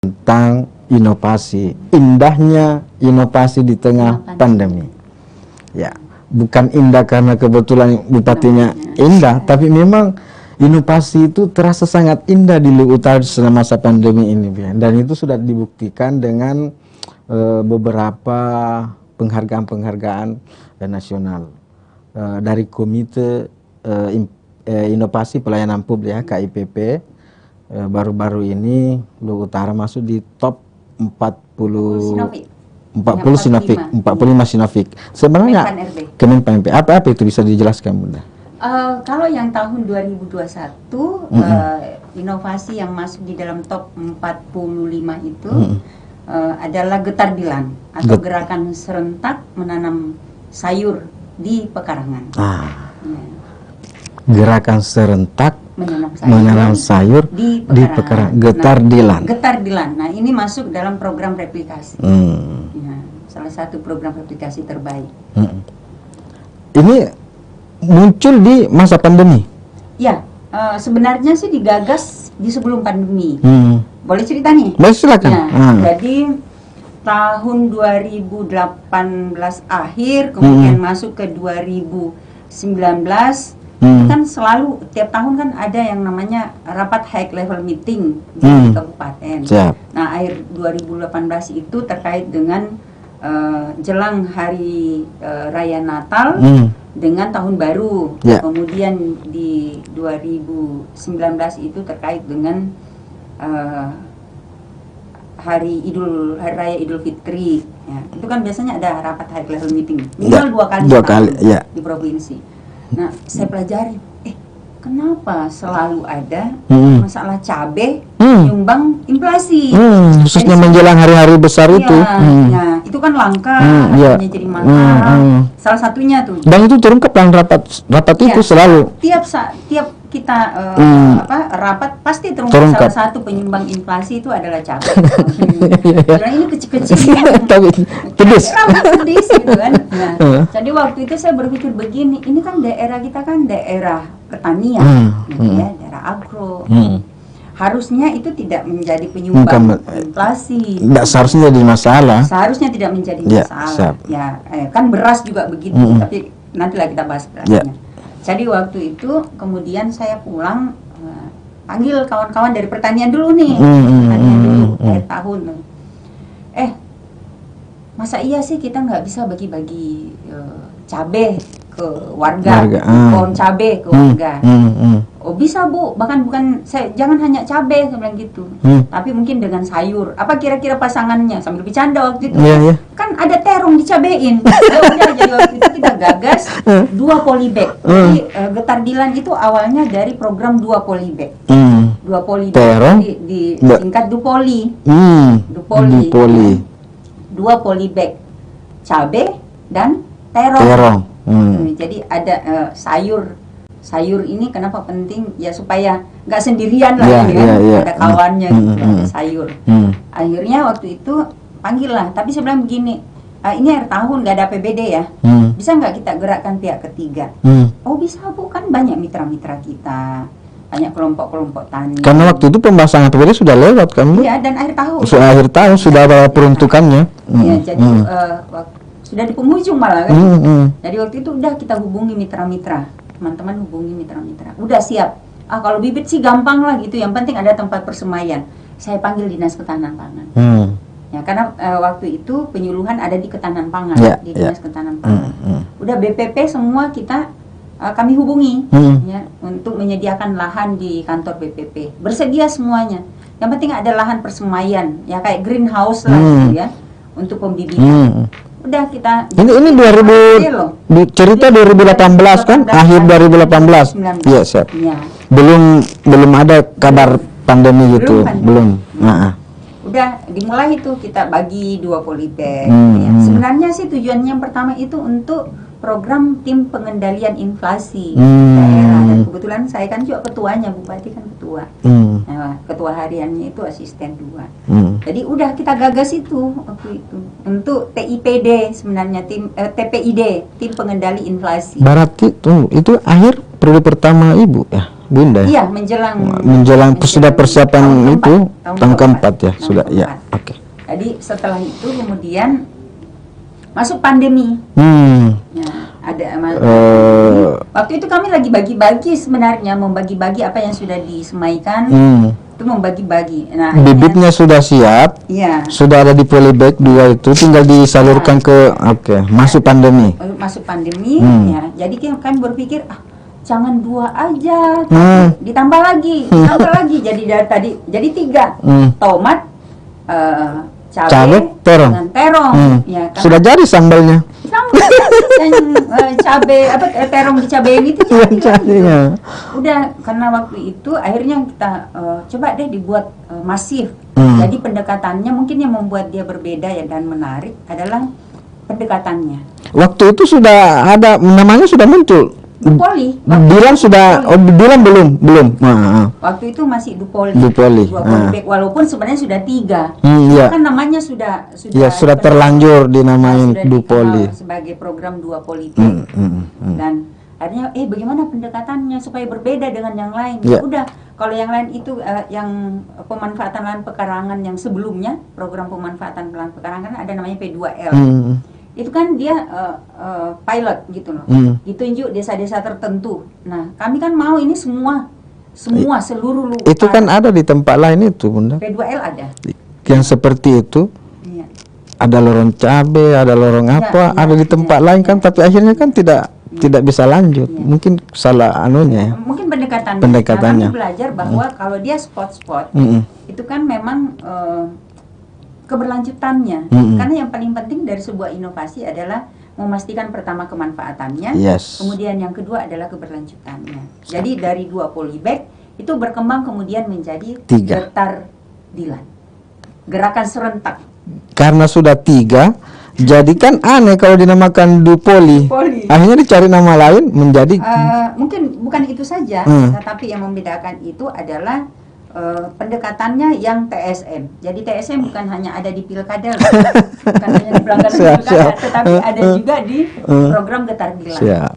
tentang inovasi, indahnya inovasi di tengah pandemi. Ya, bukan indah karena kebetulan bupatinya indah, tapi memang inovasi itu terasa sangat indah di Luwu Utara selama masa pandemi ini, dan itu sudah dibuktikan dengan beberapa penghargaan-penghargaan nasional dari Komite Inovasi Pelayanan Publik, KIPP. Baru-baru ini Luwu Utara masuk di top 40 Sinofik, 45 Sinofik. Sebenarnya Kemenpan RB. Apa itu bisa dijelaskan, Bunda? Kalau yang tahun 2021 inovasi yang masuk di dalam top 45 itu adalah Getar Dilan atau gerakan serentak menanam sayur di pekarangan. Gerakan serentak menanam sayur di pekarangan. Getar Dilan. Getar Dilan. Nah, ini masuk dalam program replikasi. Ya, salah satu program replikasi terbaik. Ini muncul di masa pandemi. Ya, sebenarnya sih digagas di sebelum pandemi. Boleh cerita nih? Boleh, silakan. Jadi tahun 2018 akhir, kemudian masuk ke 2019. Kan selalu tiap tahun kan ada yang namanya rapat high level meeting di kabupaten. Nah, akhir 2018 itu terkait dengan jelang hari raya Natal dengan tahun baru. Kemudian di 2019 itu terkait dengan hari raya Idul Fitri. Ya, itu kan biasanya ada rapat high level meeting minimal 2 kali di provinsi. Nah, saya pelajari, kenapa selalu ada masalah cabai nyumbang inflasi? Khususnya menjelang hari-hari besar itu. Ya, itu kan langka, harganya jadi mahal. Salah satunya tuh. Dan itu terungkap dalam rapat itu selalu. Tiap kita rapat pasti terungkap salah satu penyumbang inflasi itu adalah cabai. Karena ini kecil-kecil, tapi pedis gitu kan. Nah, jadi waktu itu saya berpikir begini, ini kan daerah kita kan daerah pertanian, ya, daerah agro. Harusnya itu tidak menjadi penyumbang inflasi. Tidak seharusnya jadi masalah. Seharusnya tidak menjadi masalah. Ya, kan beras juga begitu, tapi nantilah kita bahas berasnya. Jadi waktu itu kemudian saya pulang, panggil kawan-kawan dari pertanian dulu nih, pertanian dulu, akhir tahun. Masa iya sih kita nggak bisa bagi-bagi cabai ke warga, pohon cabai ke warga? Oh bisa Bu, bahkan bukan jangan hanya cabai, saya bilang gitu, tapi mungkin dengan sayur. Apa kira-kira pasangannya? Sambil bercanda waktu itu. Kan ada terong dicabein. Jadi waktu itu kita gagas 2 polybag. Jadi Getar Dilan itu awalnya dari program 2 polybag. 2 polybag. Terong di singkat Dupoli. Dupoli. 2 polybag cabai dan terong. Jadi ada sayur ini kenapa penting ya, supaya nggak sendirian lah, ada kawannya ada sayur. Akhirnya waktu itu panggil lah, tapi saya bilang begini, ini akhir tahun nggak ada APBD ya, bisa nggak kita gerakkan pihak ketiga? Oh bisa Bu, kan banyak mitra-mitra kita, banyak kelompok-kelompok tani. Karena waktu itu pembahasan APBD sudah lewat kan Bu? Iya, dan akhir tahun. Akhir tahun sudah ada peruntukannya. Iya, jadi sudah di penghujung malah kan. Jadi waktu itu udah kita hubungi mitra-mitra, teman-teman hubungi mitra-mitra. Udah siap. Kalau bibit sih gampang lah gitu, yang penting ada tempat persemaian. Saya panggil Dinas Ketahanan Pangan. Ya, karena waktu itu penyuluhan ada di Ketahanan Pangan, di Dinas Ketahanan Pangan. Udah BPP semua kami hubungi ya, untuk menyediakan lahan di kantor BPP. Bersedia semuanya. Yang penting ada lahan persemaian, ya kayak greenhouse lah gitu ya, untuk pembibitan. Udah kita ini 2000 cerita 2018 kan, akhir 2018. Iya, siap. Belum ada kabar pandemi gitu, belum. Udah dimulai itu kita bagi 2 polybag. Sebenarnya sih tujuannya yang pertama itu untuk program tim pengendalian inflasi daerah, dan kebetulan saya kan juga ketuanya, Bupati kan ketua. Nah, ketua hariannya itu asisten 2. Jadi udah kita gagas itu waktu itu untuk TIPD, sebenarnya TPID, tim pengendali inflasi. Berarti itu akhir periode pertama Ibu ya, Bunda? Iya, menjelang sudah persiapan itu tahun keempat ya, tahun sudah ya. keempat. Oke. Jadi setelah itu kemudian masuk pandemi. Ya, ada waktu itu kami lagi bagi-bagi sebenarnya, membagi-bagi apa yang sudah disemaikan. Itu membagi-bagi. Nah, bibitnya sudah siap. Iya. Sudah ada di polybag 2 itu, tinggal disalurkan ke masuk pandemi. Masuk pandemi ya. Jadi kami berpikir jangan 2 aja, tapi ditambah lagi, jadi dari tadi jadi 3. Tomat, cabai, terong. dengan terong. Ya, sudah jadi sambalnya. Yang cabai terong di cabai itu jadinya. Udah, karena waktu itu akhirnya kita coba deh dibuat masif. Jadi pendekatannya mungkin yang membuat dia berbeda ya dan menarik adalah pendekatannya. Waktu itu sudah ada namanya, sudah muncul. Dupoli. Dilan sudah, Dilan belum. Waktu itu masih Dupoli. Bag, walaupun sebenarnya sudah 3. Iya. Kan namanya sudah terlanjur dinamain Dupoli sebagai program 2 Polybag. Dan akhirnya bagaimana pendekatannya supaya berbeda dengan yang lain? Yeah. Udah, kalau yang lain itu yang pemanfaatan lahan pekarangan yang sebelumnya, program pemanfaatan lahan pekarangan ada namanya P2L. Itu kan dia pilot gitu loh, ditunjuk desa-desa tertentu. Nah, kami kan mau ini semua seluruh itu kan ada di tempat lain itu, Bunda. P2L ada yang seperti itu. Iya. Ada lorong cabe, ada lorong ada di tempat lain kan, tapi akhirnya kan tidak bisa lanjut. Mungkin salah anunya ya. Mungkin pendekatannya. Nah, kami belajar bahwa kalau dia spot-spot itu kan memang keberlanjutannya. Karena yang paling penting dari sebuah inovasi adalah memastikan pertama kemanfaatannya, kemudian yang kedua adalah keberlanjutannya. Jadi dari 2 polybag itu berkembang kemudian menjadi 3 Getar Dilan, gerakan serentak. Karena sudah 3, jadi kan aneh kalau dinamakan Dupoli. Akhirnya dicari nama lain menjadi mungkin bukan itu saja, tetapi yang membedakan itu adalah pendekatannya yang TSM. Jadi TSM bukan hanya ada di pilkada, bukan hanya di pelanggaran pilkada, tetapi ada juga di program Getar Dilan.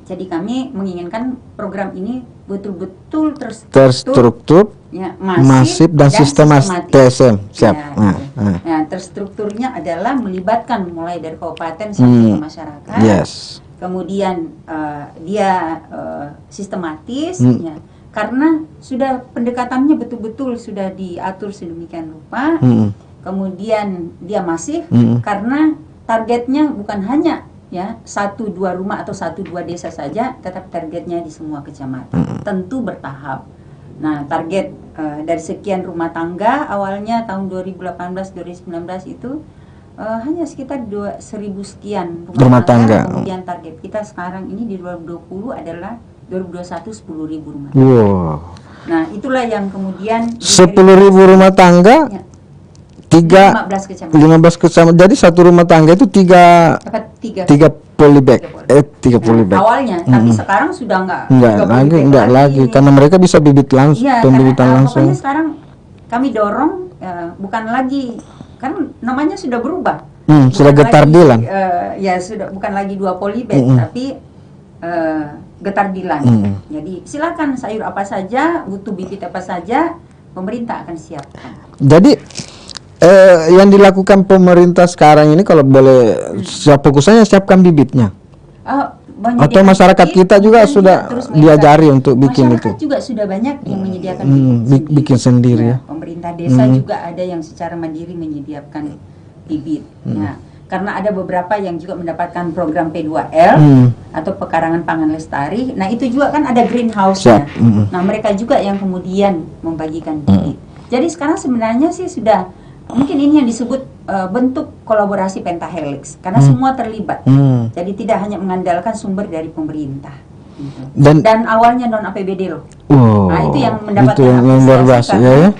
Jadi kami menginginkan program ini betul-betul terstruktur, ya, masif dan sistematis. TSM, siap. Nah, terstrukturnya adalah melibatkan mulai dari kabupaten sampai ke masyarakat. Kemudian dia sistematis, ya. Karena sudah pendekatannya betul-betul sudah diatur sedemikian rupa. Kemudian dia masif karena targetnya bukan hanya ya 1-2 rumah atau 1-2 desa saja, tetapi targetnya di semua kecamatan. Tentu bertahap. Nah, target dari sekian rumah tangga awalnya tahun 2018-2019 itu hanya sekitar 1.000 sekian rumah tangga. Kemudian target kita sekarang ini di 2020 adalah 2021 10.000 rumah tangga. Nah, itulah yang kemudian 10.000 rumah tangga, 15 kecamatan. Jadi satu rumah tangga itu 3 polybag. 3 polybag. Awalnya, tapi sekarang sudah enggak lagi karena mereka bisa bibit langsung, pembibitan langsung. Pokoknya sekarang kami dorong bukan lagi, kan namanya sudah berubah. Sudah Getar Dilan. Ya sudah bukan lagi 2 polybag, tapi Getar Dilan. Jadi silakan sayur apa saja, butuh bibit apa saja, pemerintah akan siapkan. Jadi yang dilakukan pemerintah sekarang ini kalau boleh fokusannya siapkan bibitnya. Atau masyarakat kita juga sudah diajari untuk bikin itu. Masyarakat juga sudah banyak yang menyediakan bikin sendiri ya. Pemerintah desa juga ada yang secara mandiri menyediakan bibit. Nah, karena ada beberapa yang juga mendapatkan program P2L atau pekarangan pangan lestari. Nah, itu juga kan ada greenhouse-nya. Nah, mereka juga yang kemudian membagikan bibit. Jadi sekarang sebenarnya sih sudah mungkin ini yang disebut bentuk kolaborasi pentahelix karena semua terlibat. Jadi tidak hanya mengandalkan sumber dari pemerintah. Gitu. Dan awalnya non APBD loh. Nah, itu yang mendapatkan apresiasi karena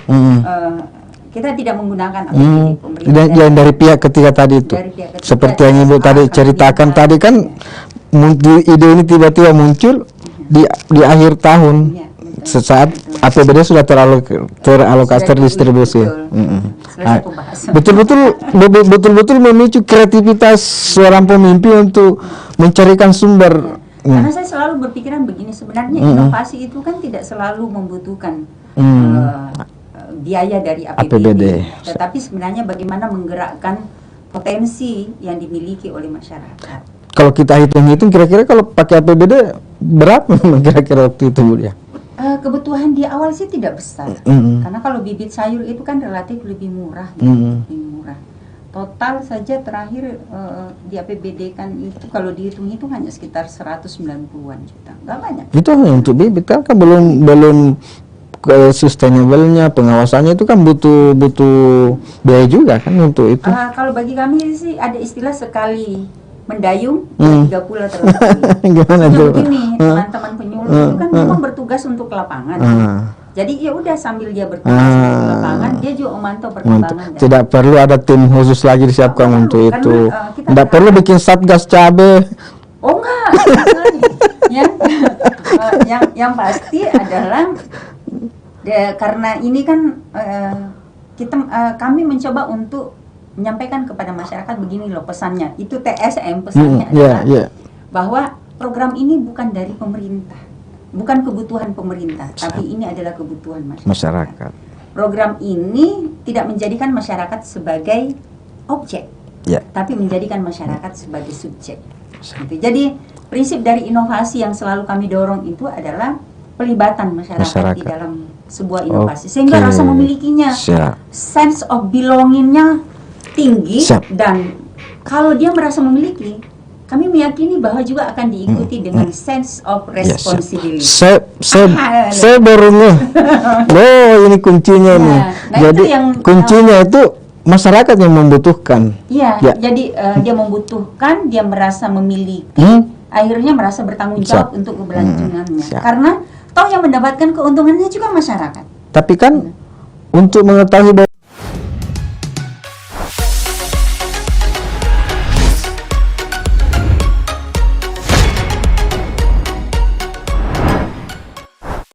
kita tidak menggunakan APBD pemerintah. Dan dari pihak ketiga tadi itu. Seperti yang Ibu tadi ceritakan tadi kan, ide ini tiba-tiba muncul di akhir tahun. Sesaat APBD sudah teralokasi terdistribusi. Betul-betul memicu kreativitas seorang pemimpin untuk mencarikan sumber Karena saya selalu berpikiran begini, sebenarnya inovasi itu kan tidak selalu membutuhkan biaya dari APBD, tetapi sebenarnya bagaimana menggerakkan potensi yang dimiliki oleh masyarakat. Kalau kita hitung-hitung kira-kira kalau pakai APBD berapa kira-kira waktu itu, Bu ya? Kebutuhan di awal sih tidak besar, karena kalau bibit sayur itu kan relatif lebih murah, lebih murah. Total saja terakhir di APBD kan itu kalau dihitung-hitung hanya sekitar 190-an juta, nggak banyak. Itu hanya untuk bibit kan belum sustainable-nya, pengawasannya itu kan butuh biaya juga kan untuk itu. Kalau bagi kami sih ada istilah sekali mendayung 3 pula terus. Gimana tuh? Begini, teman-teman penyuluh itu kan memang bertugas untuk lapangan. Jadi ya udah sambil dia bertugas untuk lapangan, dia juga memantau perkembangan. Tidak perlu ada tim khusus lagi disiapkan untuk itu. Tidak perlu bikin satgas cabai. Oh enggak. Yang pasti adalah karena ini kan kami mencoba untuk menyampaikan kepada masyarakat begini loh pesannya. Itu TSM pesannya adalah bahwa program ini bukan dari pemerintah, bukan kebutuhan pemerintah, tapi ini adalah kebutuhan masyarakat. Program ini tidak menjadikan masyarakat sebagai objek, tapi menjadikan masyarakat sebagai subjek. Gitu. Jadi prinsip dari inovasi yang selalu kami dorong itu adalah pelibatan masyarakat. Di dalam sebuah inovasi, sehingga rasa memilikinya, sense of belongingnya tinggi, dan kalau dia merasa memiliki, kami meyakini bahwa juga akan diikuti dengan sense of responsibility. Saya baru ngeh. Oh, ini kuncinya nih. Jadi kuncinya itu masyarakat yang membutuhkan. Jadi dia membutuhkan, dia merasa memiliki, akhirnya merasa bertanggung jawab untuk keberlangsungannya. Karena toh yang mendapatkan keuntungannya juga masyarakat. Tapi kan untuk mengetahui bahwa